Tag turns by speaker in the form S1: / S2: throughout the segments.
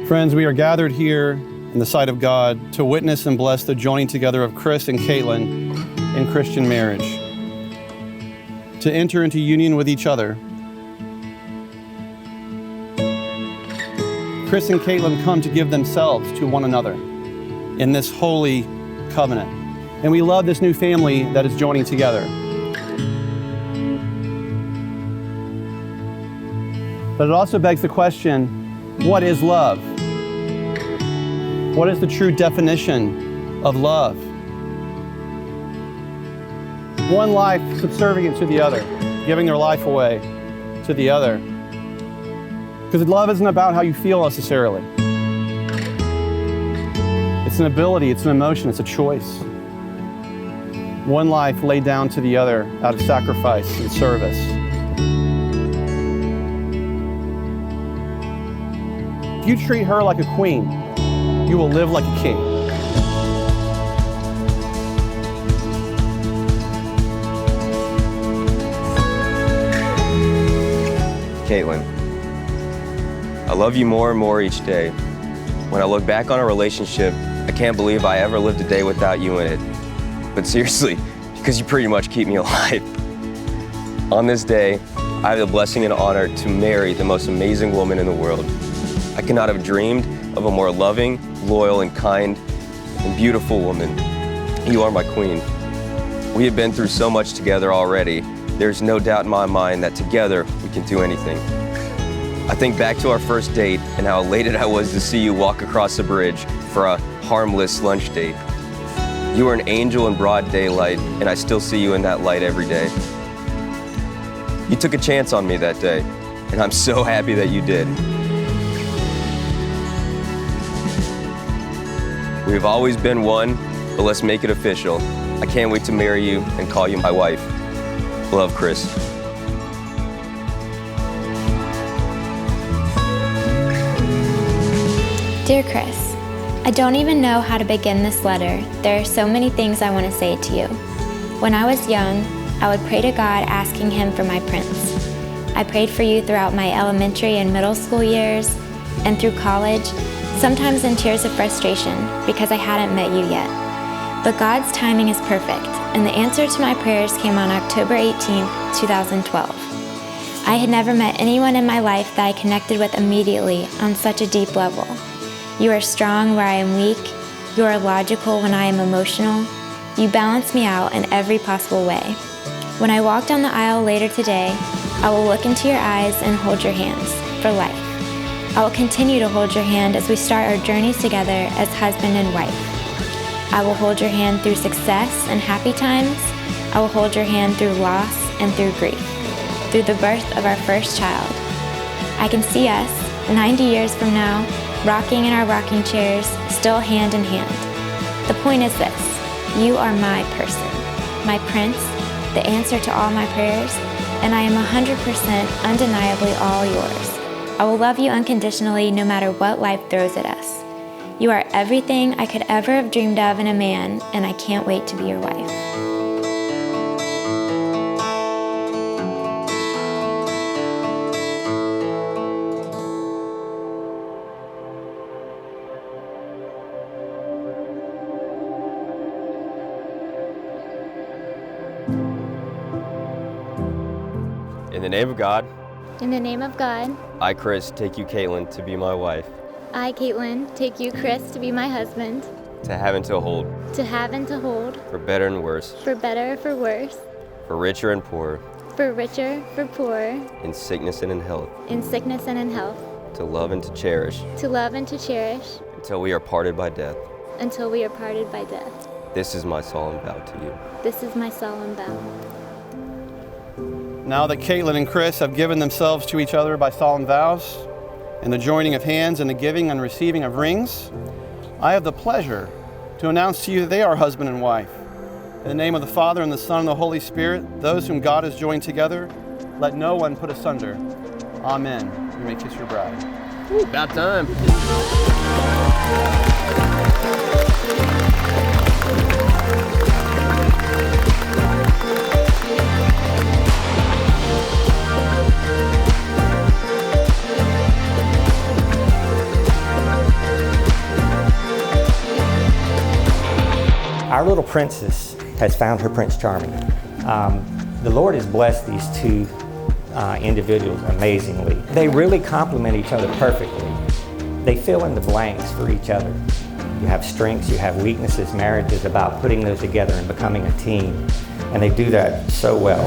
S1: Friends, we are gathered here in the sight of God to witness and bless the joining together of Chris and Caitlin in Christian marriage, to enter into union with each other. Chris and Caitlin come to give themselves to one another in this holy covenant. And we love this new family that is joining together. But it also begs the question, what is love? What is the true definition of love? One life subservient to the other, giving their life away to the other. Because love isn't about how you feel necessarily. It's an ability, it's an emotion, it's a choice. One life laid down to the other out of sacrifice and service. If you treat her like a queen, you will live like a king.
S2: Caitlin, I love you more and more each day. When I look back on our relationship, I can't believe I ever lived a day without you in it. But seriously, because you pretty much keep me alive. On this day, I have the blessing and honor to marry the most amazing woman in the world. I could not have dreamed of a more loving, loyal, and kind and beautiful woman. You are my queen. We have been through so much together already. There's no doubt in my mind that together we can do anything. I think back to our first date and how elated I was to see you walk across the bridge for a harmless lunch date. You were an angel in broad daylight, and I still see you in that light every day. You took a chance on me that day, and I'm so happy that you did. We've always been one, but let's make it official. I can't wait to marry you and call you my wife. Love, Chris.
S3: Dear Chris, I don't even know how to begin this letter. There are so many things I want to say to you. When I was young, I would pray to God asking Him for my prince. I prayed for you throughout my elementary and middle school years and through college, sometimes in tears of frustration because I hadn't met you yet. But God's timing is perfect, and the answer to my prayers came on October 18th, 2012. I had never met anyone in my life that I connected with immediately on such a deep level. You are strong where I am weak. You are logical when I am emotional. You balance me out in every possible way. When I walk down the aisle later today, I will look into your eyes and hold your hands for life. I will continue to hold your hand as we start our journeys together as husband and wife. I will hold your hand through success and happy times. I will hold your hand through loss and through grief, through the birth of our first child. I can see us, 90 years from now, rocking in our rocking chairs, still hand in hand. The point is this: you are my person, my prince, the answer to all my prayers, and I am 100% undeniably all yours. I will love you unconditionally no matter what life throws at us. You are everything I could ever have dreamed of in a man, and I can't wait to be your wife.
S2: In the name of God,
S4: in the name of God,
S2: I, Chris, take you, Caitlin, to be my wife.
S4: I, Caitlin, take you, Chris, to be my husband.
S2: To have and to hold.
S4: To have and to hold.
S2: For better and worse.
S4: For better or for worse.
S2: For richer and poorer.
S4: For richer, for poorer.
S2: In sickness and in health.
S4: In sickness and in health.
S2: To love and to cherish.
S4: To love and to cherish.
S2: Until we are parted by death.
S4: Until we are parted by death.
S2: This is my solemn vow to you.
S4: This is my solemn vow.
S1: Now that Caitlin and Chris have given themselves to each other by solemn vows, and the joining of hands and the giving and receiving of rings, I have the pleasure to announce to you that they are husband and wife. In the name of the Father, and the Son, and the Holy Spirit, those whom God has joined together, let no one put asunder. Amen. You may kiss your bride.
S2: About time.
S5: Our little princess has found her Prince Charming. The Lord has blessed these two individuals amazingly. They really complement each other perfectly. They fill in the blanks for each other. You have strengths, you have weaknesses. Marriage is about putting those together and becoming a team. And they do that so well.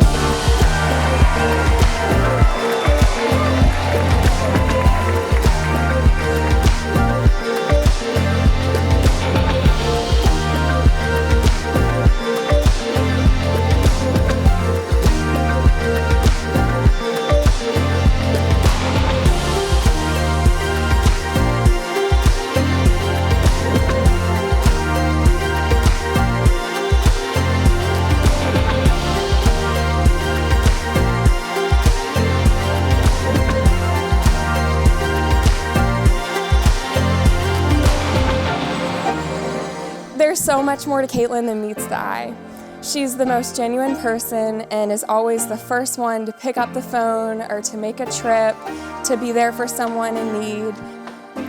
S6: There's so much more to Caitlin than meets the eye. She's the most genuine person and is always the first one to pick up the phone or to make a trip, to be there for someone in need.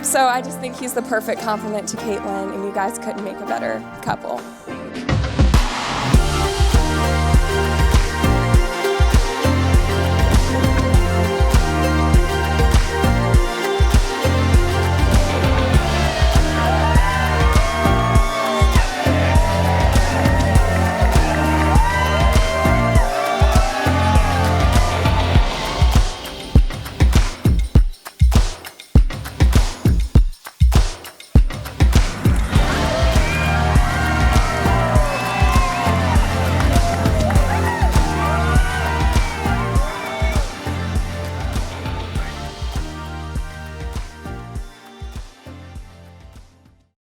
S6: So I just think he's the perfect complement to Caitlin, and you guys couldn't make a better couple.